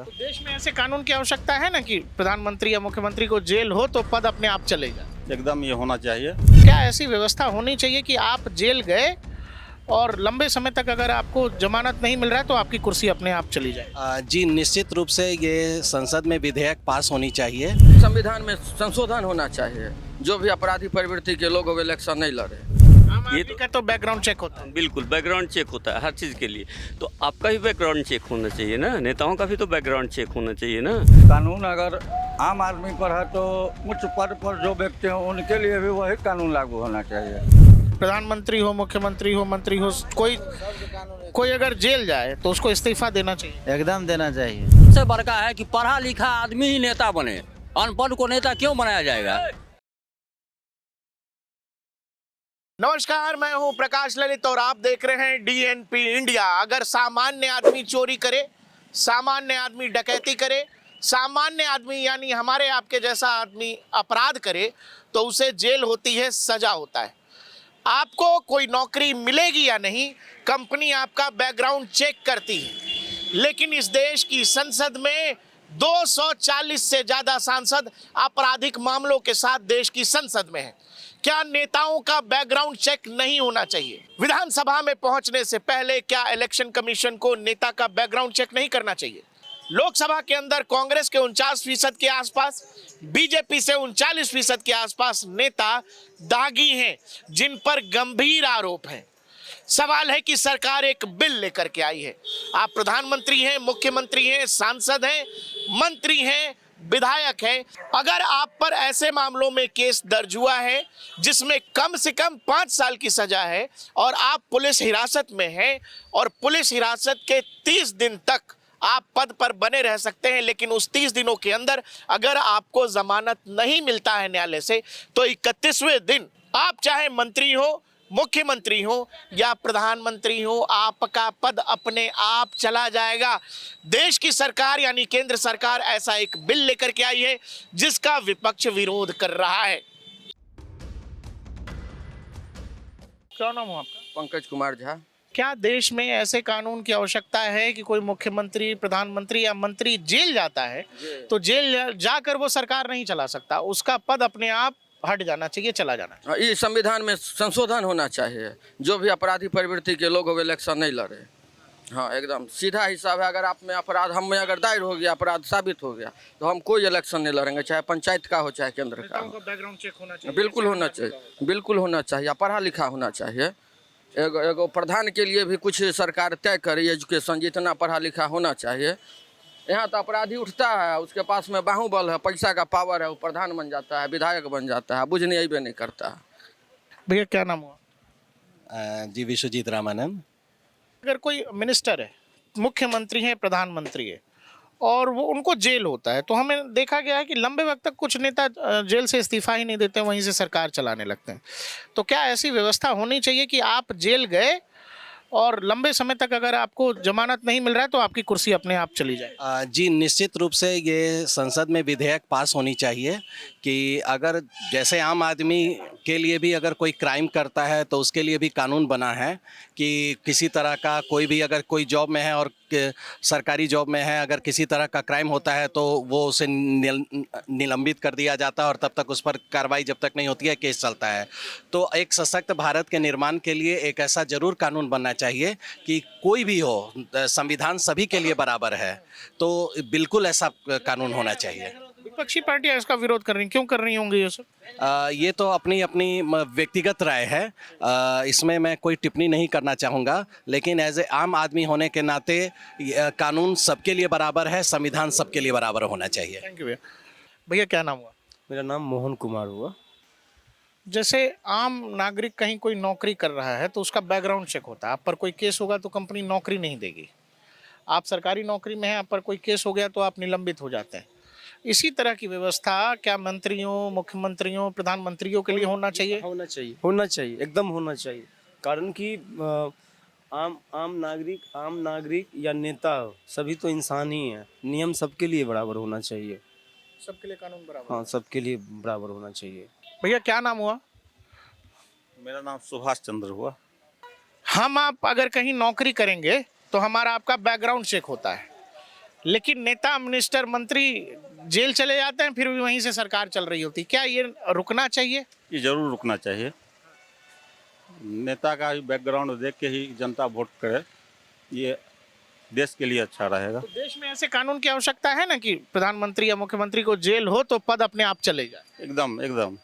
जाएगा। तो देश में ऐसे कानून की आवश्यकता है ना कि प्रधानमंत्री या मुख्यमंत्री को जेल हो तो पद अपने आप चले जाए। एकदम ये होना चाहिए। क्या ऐसी व्यवस्था होनी चाहिए कि आप जेल गए और लंबे समय तक अगर आपको जमानत नहीं मिल रहा है तो आपकी कुर्सी अपने आप चली जाए। जी निश्चित रूप से ये संसद में विधेयक पास होनी चाहिए। संविधान में संशोधन होना चाहिए। जो भी अपराधी प्रवृत्ति के लोग वो इलेक्शन नहीं लड़े। आम आदमी का तो बैकग्राउंड चेक होता है। बिल्कुल बैकग्राउंड चेक होता है हर चीज़ के लिए। तो आपका भी बैकग्राउंड चेक होना चाहिए ना, नेताओं का भी तो बैकग्राउंड चेक होना चाहिए ना। कानून अगर आम आदमी पर है तो उच्च पद पर जो व्यक्ति हैं उनके लिए भी वही कानून लागू होना चाहिए। प्रधानमंत्री हो, मुख्यमंत्री हो, मंत्री हो, कोई अगर जेल जाए तो उसको इस्तीफा देना चाहिए। एकदम देना चाहिए। सबसे बड़का है कि पढ़ा लिखा आदमी ही नेता बने, अनपढ़ को नेता क्यों बनाया जाएगा। नमस्कार, मैं हूं प्रकाश ललित और आप देख रहे हैं डीएनपी इंडिया। अगर सामान्य आदमी चोरी करे, सामान्य आदमी डकैती करे, सामान्य आदमी यानी हमारे आपके जैसा आदमी अपराध करे तो उसे जेल होती है, सजा होता है। आपको कोई नौकरी मिलेगी या नहीं, कंपनी आपका बैकग्राउंड चेक करती है। लेकिन इस देश की संसद में 240 से ज्यादा सांसद आपराधिक मामलों के साथ देश की संसद में हैं। क्या नेताओं का बैकग्राउंड चेक नहीं होना चाहिए? विधानसभा में पहुंचने से पहले क्या इलेक्शन कमीशन को नेता का बैकग्राउंड चेक नहीं करना चाहिए? लोकसभा के अंदर कांग्रेस के 49% के आसपास, बीजेपी से 39% के आसपास नेता दागी हैं जिन पर गंभीर आरोप हैं। सवाल है कि सरकार एक बिल लेकर के आई है। आप प्रधानमंत्री हैं, मुख्यमंत्री हैं, सांसद हैं, मंत्री हैं, विधायक हैं। अगर आप पर ऐसे मामलों में केस दर्ज हुआ है जिसमें कम से कम 5 साल की सजा है और आप पुलिस हिरासत में हैं और पुलिस हिरासत के 30 दिन तक आप पद पर बने रह सकते हैं, लेकिन उस 30 दिनों के अंदर अगर आपको जमानत नहीं मिलता है न्यायालय से तो 31वें दिन आप चाहे मंत्री हो, मुख्यमंत्री हो या प्रधानमंत्री हो, आपका पद अपने आप चला जाएगा। देश की सरकार यानी केंद्र सरकार ऐसा एक बिल लेकर के आई है जिसका विपक्ष विरोध कर रहा है। क्या नाम है आपका? पंकज कुमार झा। क्या देश में ऐसे कानून की आवश्यकता है कि कोई मुख्यमंत्री, प्रधानमंत्री या मंत्री जेल जाता है तो जेल जाकर वो सरकार नहीं चला सकता, उसका पद अपने आप हट जाना चाहिए, चला जाना चाहिए? ये संविधान में संशोधन होना चाहिए। जो भी अपराधी प्रवृत्ति के लोग वो इलेक्शन नहीं लड़े। हाँ, एकदम सीधा हिसाब है। अगर आप में अपराध हम में अगर दायर हो गया, अपराध साबित हो गया तो हम कोई इलेक्शन नहीं लड़ेंगे, चाहे पंचायत का हो चाहे केंद्र का हो। बैकग्राउंड चेक होना चाहिए। बिल्कुल होना चाहिए, बिल्कुल होना चाहिए। पढ़ा लिखा होना चाहिए। एगो प्रधान के लिए भी कुछ सरकार तय करे, एजुकेशन जितना पढ़ा लिखा होना चाहिए। यहाँ तो अपराधी उठता है, उसके पास में बाहुबल है, पैसा का पावर है, वो प्रधान बन जाता है, विधायक बन जाता है, बुझने ही नहीं करता है। भैया क्या नाम हुआ? जी विश्वजीत रामानंद। अगर कोई मिनिस्टर है, मुख्यमंत्री है, प्रधानमंत्री है और वो उनको जेल होता है तो हमें देखा गया है कि लंबे वक्त तक कुछ नेता जेल से इस्तीफा ही नहीं देते, वहीं से सरकार चलाने लगते हैं। तो क्या ऐसी व्यवस्था होनी चाहिए कि आप जेल गए और लंबे समय तक अगर आपको जमानत नहीं मिल रहा है तो आपकी कुर्सी अपने आप चली जाए? जी निश्चित रूप से ये संसद में विधेयक पास होनी चाहिए कि अगर जैसे आम आदमी के लिए भी अगर कोई क्राइम करता है तो उसके लिए भी कानून बना है कि किसी तरह का कोई भी अगर कोई जॉब में है और सरकारी जॉब में है, अगर किसी तरह का क्राइम होता है तो वो उसे निलंबित कर दिया जाता है और तब तक उस पर कार्रवाई जब तक नहीं होती है केस चलता है। तो एक सशक्त भारत के निर्माण के लिए एक ऐसा जरूर कानून बनना चाहिए कि कोई भी हो, संविधान सभी के लिए बराबर है, तो बिल्कुल ऐसा कानून होना चाहिए। विपक्षी पार्टियां इसका विरोध कर रही, क्यों कर रही होंगी ये सब? ये तो अपनी अपनी व्यक्तिगत राय है, इसमें मैं कोई टिप्पणी नहीं करना चाहूँगा, लेकिन एज ए आम आदमी होने के नाते कानून सबके लिए बराबर है, संविधान सबके लिए बराबर होना चाहिए। थैंक यू भैया। भैया क्या नाम हुआ? मेरा नाम मोहन कुमार हुआ। जैसे आम नागरिक कहीं कोई नौकरी कर रहा है तो उसका बैकग्राउंड चेक होता है। आप पर कोई केस होगा तो कंपनी नौकरी नहीं देगी। आप सरकारी नौकरी में हैं, आप पर कोई केस हो गया तो आप निलंबित हो जाते हैं। इसी तरह की व्यवस्था क्या मंत्रियों, मुख्यमंत्रियों, प्रधानमंत्रियों के लिए होना चाहिए? होना चाहिए, होना चाहिए, एकदम होना चाहिए। कारण कि आम नागरिक या नेता सभी तो इंसान ही हैं। नियम सबके लिए बराबर होना चाहिए। सबके लिए कानून बराबर? हाँ, सबके लिए बराबर होना चाहिए। भैया क्या नाम हुआ? मेरा नाम सुभाष चंद्र हुआ। हम आप अगर कहीं नौकरी करेंगे तो हमारा आपका बैकग्राउंड चेक होता है। लेकिन नेता मिनिस्टर मंत्री जेल चले जाते हैं, फिर भी वहीं से सरकार चल रही होती है। क्या ये रुकना चाहिए? ये जरूर रुकना चाहिए। नेता का ही बैकग्राउंड देख के ही जनता वोट करे, ये देश के लिए अच्छा रहेगा। तो देश में ऐसे कानून की आवश्यकता है ना कि प्रधानमंत्री या मुख्यमंत्री को जेल हो तो पद अपने आप चले जाए। एकदम एकदम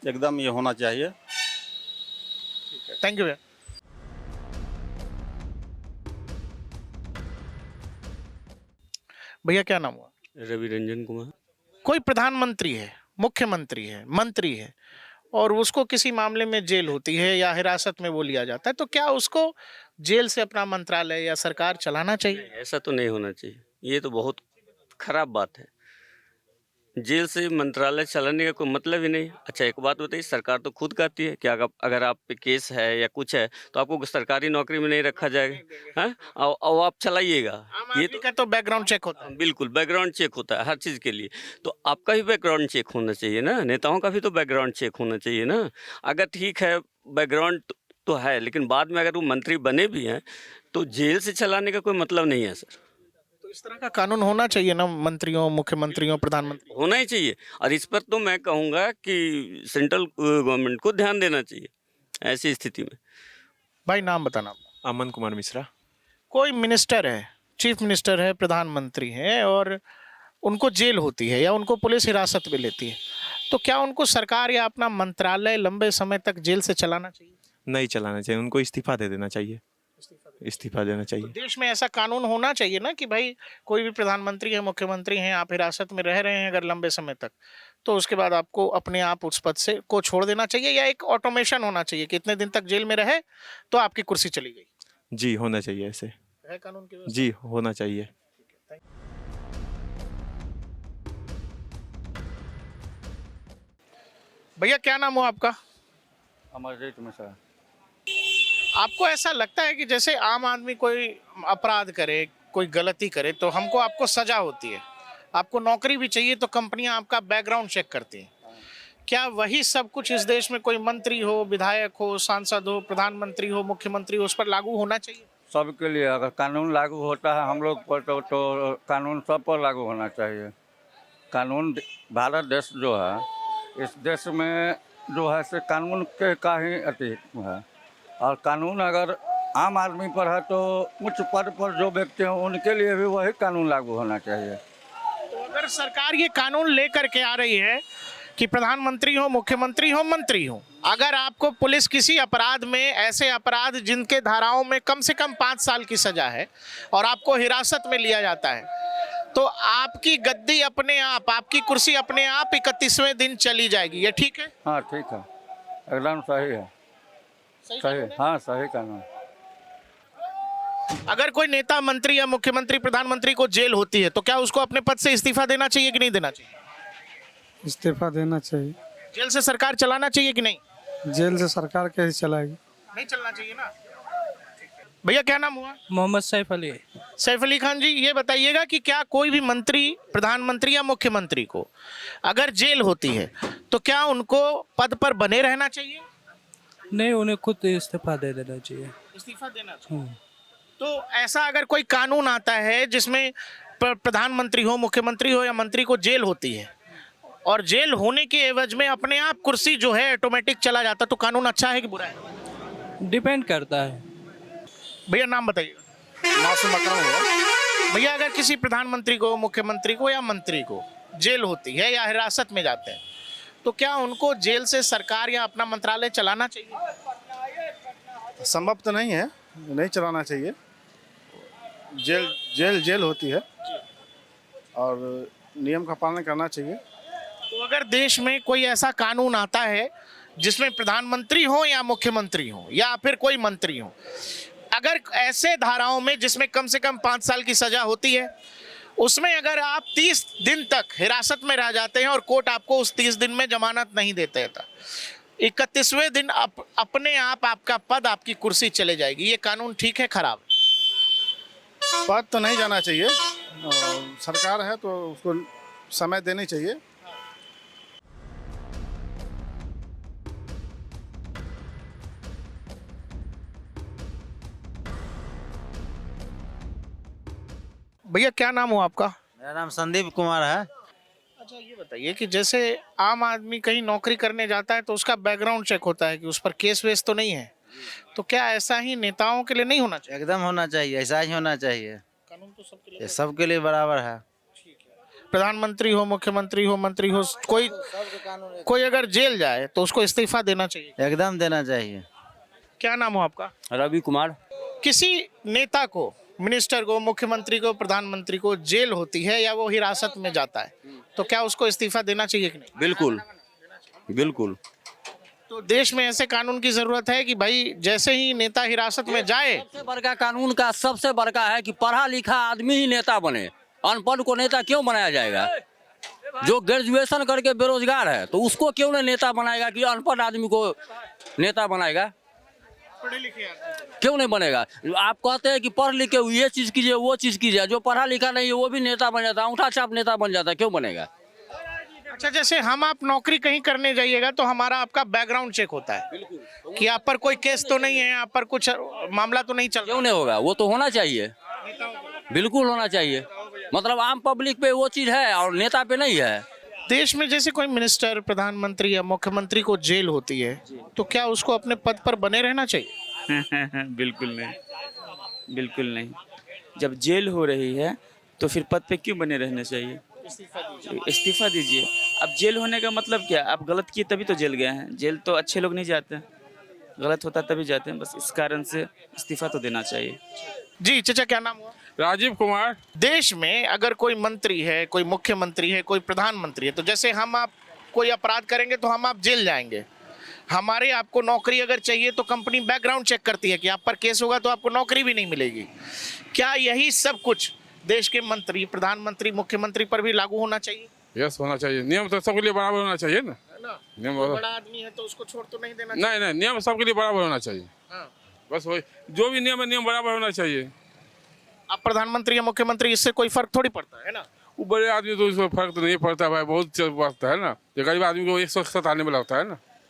एकदम ये होना चाहिए। थैंक यू भैया। भैया क्या नाम हुआ? रवि रंजन कुमार। कोई प्रधानमंत्री है, मुख्यमंत्री है, मंत्री है और उसको किसी मामले में जेल होती है या हिरासत में वो लिया जाता है, तो क्या उसको जेल से अपना मंत्रालय या सरकार चलाना चाहिए? ऐसा तो नहीं होना चाहिए, ये तो बहुत खराब बात है। जेल से मंत्रालय चलाने का कोई मतलब ही नहीं। अच्छा एक बात बताइए, सरकार तो खुद कहती है कि अगर आप पे केस है या कुछ है तो आपको सरकारी नौकरी में नहीं रखा जाएगा, हैं, और आप चलाइएगा। ये ये तो बैकग्राउंड चेक होता है। बिल्कुल बैकग्राउंड चेक होता है हर चीज़ के लिए। तो आपका भी बैकग्राउंड चेक होना चाहिए ना, नेताओं का भी तो बैकग्राउंड चेक होना चाहिए ना। अगर ठीक है बैकग्राउंड तो है, लेकिन बाद में अगर वो मंत्री बने भी हैं तो जेल से चलाने का कोई मतलब नहीं है सर। तो इस तरह का कानून होना चाहिए ना, मंत्रियों, मुख्यमंत्रियों, प्रधानमंत्री। होना ही चाहिए। और इस पर तो मैं कहूँगा कि सेंट्रल गवर्नमेंट को ध्यान देना चाहिए ऐसी स्थिति में। भाई नाम बताना। अमन कुमार मिश्रा। कोई मिनिस्टर है, चीफ मिनिस्टर है, प्रधानमंत्री है और उनको जेल होती है या उनको पुलिस हिरासत में लेती है, तो क्या उनको सरकार या अपना मंत्रालय लंबे समय तक जेल से चलाना चाहिए? नहीं चलाना चाहिए, उनको इस्तीफा दे देना चाहिए। इस्तीफा देना चाहिए। तो देश में ऐसा कानून होना चाहिए ना कि भाई कोई भी प्रधानमंत्री है, मुख्यमंत्री हैं, आप हिरासत में रह रहे हैं अगर लंबे समय तक, तो उसके बाद आपको अपने आप उस पद से को छोड़ देना चाहिए, या एक ऑटोमेशन होना चाहिए कि इतने दिन तक जेल में रहे तो आपकी कुर्सी चली गई। जी होना चाहिए, ऐसे है कानून की व्यवस्था? जी होना चाहिए। भैया क्या नाम हो आपका? अमरजीत मिश्रा। आपको ऐसा लगता है कि जैसे आम आदमी कोई अपराध करे, कोई गलती करे तो आपको सजा होती है, आपको नौकरी भी चाहिए तो कंपनियां आपका बैकग्राउंड चेक करती हैं, क्या वही सब कुछ इस देश में कोई मंत्री हो, विधायक हो, सांसद हो, प्रधानमंत्री हो, मुख्यमंत्री हो, उस पर लागू होना चाहिए? सबके लिए अगर कानून लागू होता है हम लोग पर तो कानून सब पर लागू होना चाहिए। कानून भारत देश जो है, इस देश में जो है से कानून के का ही अतीत है, और कानून अगर आम आदमी पर है तो उच्च पद पर जो व्यक्ति हैं उनके लिए भी वही कानून लागू होना चाहिए। तो अगर सरकार ये कानून लेकर के आ रही है कि प्रधानमंत्री हो, मुख्यमंत्री हो, मंत्री हो, अगर आपको पुलिस किसी अपराध में, ऐसे अपराध जिनके धाराओं में कम से कम 5 साल की सजा है और आपको हिरासत में लिया जाता है, तो आपकी गद्दी अपने आप, आपकी कुर्सी अपने आप 31वें दिन चली जाएगी, ये ठीक है? हाँ ठीक है, एकदम सही है। सही, हाँ सही कानून। अगर कोई नेता, मंत्री या मुख्यमंत्री, प्रधानमंत्री को जेल होती है तो क्या उसको अपने पद से इस्तीफा देना चाहिए कि नहीं देना चाहिए? इस्तीफा देना चाहिए। जेल से सरकार चलाना चाहिए कि नहीं? जेल से सरकार कैसे चलाएगी? नहीं चलना चाहिए ना। भैया क्या नाम हुआ? मोहम्मद सैफ अली। सैफ अली खान जी, ये बताइएगा कि क्या कोई भी मंत्री, प्रधानमंत्री या मुख्यमंत्री को अगर जेल होती है तो क्या उनको पद पर बने रहना चाहिए? नहीं, उन्हें खुद इस्तीफा दे देना चाहिए। इस्तीफा देना चाहिए। तो ऐसा अगर कोई कानून आता है जिसमें प्रधानमंत्री हो, मुख्यमंत्री हो या मंत्री को जेल होती है और जेल होने के एवज में अपने आप कुर्सी जो है ऑटोमेटिक चला जाता, तो कानून अच्छा है कि बुरा है? डिपेंड करता है। भैया नाम बताइए। मासूम अकरम हुआ। भैया अगर किसी प्रधानमंत्री को, मुख्यमंत्री को या मंत्री को जेल होती है या हिरासत में जाते हैं तो क्या उनको जेल से सरकार या अपना मंत्रालय चलाना चाहिए? संभव तो नहीं है, नहीं चलाना चाहिए। जेल होती है और नियम का पालन करना चाहिए। तो अगर देश में कोई ऐसा कानून आता है जिसमें प्रधानमंत्री हो या मुख्यमंत्री हो या फिर कोई मंत्री हो, अगर ऐसे धाराओं में जिसमें कम से कम 5 साल की सजा होती है, उसमें अगर आप 30 दिन तक हिरासत में रह जाते हैं और कोर्ट आपको उस 30 दिन में जमानत नहीं देते था, 31वें दिन अपने आप आपका पद, आपकी कुर्सी चले जाएगी, ये कानून ठीक है, खराब है? पद तो नहीं जाना चाहिए, सरकार है तो उसको समय देनी चाहिए। भैया क्या नाम हो आपका? मेरा नाम संदीप कुमार है। अच्छा ये बताइए कि जैसे आम आदमी कहीं नौकरी करने जाता है तो उसका बैकग्राउंड चेक होता है कि उस पर केस वेस तो नहीं है, तो क्या ऐसा ही नेताओं के लिए नहीं होना चाहिए? एकदम होना चाहिए, ऐसा ही होना चाहिए। कानून तो सबके लिए। ये सबके लिए बराबर है। प्रधानमंत्री हो, मुख्यमंत्री हो, मंत्री हो, कोई अगर जेल जाए तो उसको इस्तीफा देना चाहिए। एकदम देना चाहिए। क्या नाम हो आपका? रवि कुमार। किसी नेता को, मिनिस्टर को, मुख्यमंत्री को, प्रधानमंत्री को जेल होती है या वो हिरासत में जाता है, तो क्या उसको इस्तीफा देना चाहिए कि नहीं? बिल्कुल बिल्कुल। तो देश में ऐसे कानून की जरूरत है कि भाई जैसे ही नेता हिरासत में जाए, सबसे बड़का कानून का सबसे बड़का है कि पढ़ा लिखा आदमी ही नेता बने, अनपढ़ को नेता क्यों बनाया जाएगा? जो ग्रेजुएशन करके बेरोजगार है तो उसको क्यों नहीं नेता बनाएगा कि अनपढ़ आदमी को नेता बनाएगा? पढ़े लिखे आदमी। क्यों नहीं बनेगा? आप कहते हैं कि पढ़ लिख के ये चीज़ कीजिए वो चीज़ कीजिए, जो पढ़ा लिखा नहीं है वो भी नेता बन जाता है, अंगूठा छाप नेता बन जाता है, क्यों बनेगा? अच्छा जैसे हम आप नौकरी कहीं करने जाइएगा तो हमारा आपका बैकग्राउंड चेक होता है कि आप पर कोई केस तो नहीं है, आप पर कुछ मामला तो नहीं चल रहा। क्यों नहीं होगा? वो तो होना चाहिए, बिल्कुल होना चाहिए। मतलब आम पब्लिक पे वो चीज़ है और नेता पे नहीं है। देश में जैसे कोई मिनिस्टर, प्रधानमंत्री या मुख्यमंत्री को जेल होती है तो क्या उसको अपने पद पर बने रहना चाहिए? बिल्कुल नहीं, बिल्कुल नहीं। जब जेल हो रही है तो फिर पद पे क्यों बने रहना चाहिए? इस्तीफा दीजिए। अब जेल होने का मतलब क्या? आप गलत किए तभी तो जेल गए हैं। जेल तो अच्छे लोग नहीं जाते हैं, गलत होता तभी जाते हैं। बस इस कारण से इस्तीफा तो देना चाहिए। जी चाचा क्या नाम हुआ? राजीव कुमार। देश में अगर कोई मंत्री है, कोई मुख्यमंत्री है, कोई प्रधानमंत्री है, तो जैसे हम आप कोई अपराध करेंगे तो हम आप जेल जाएंगे। हमारे आपको नौकरी अगर चाहिए तो कंपनी बैकग्राउंड चेक करती है कि आप पर केस होगा तो आपको नौकरी भी नहीं मिलेगी। क्या यही सब कुछ देश के मंत्री, प्रधानमंत्री, मुख्यमंत्री पर भी लागू होना चाहिए? यस होना चाहिए। नियम तो सबके लिए बराबर होना चाहिए ना। नियम बड़ा आदमी है तो उसको छोड़ तो नहीं देना चाहिए। नहीं नहीं, नियम सबके लिए बराबर होना चाहिए। हाँ। बस वही, जो भी नियम है नियम बराबर होना चाहिए। अब प्रधानमंत्री या मुख्यमंत्री इससे कोई फर्क थोड़ी पड़ता है ना। वो बड़े आदमी तो इसमें फर्क तो नहीं पड़ता भाई, बहुत पड़ता है ना। ये गरीब आदमी को 100 आने में लगता है ना।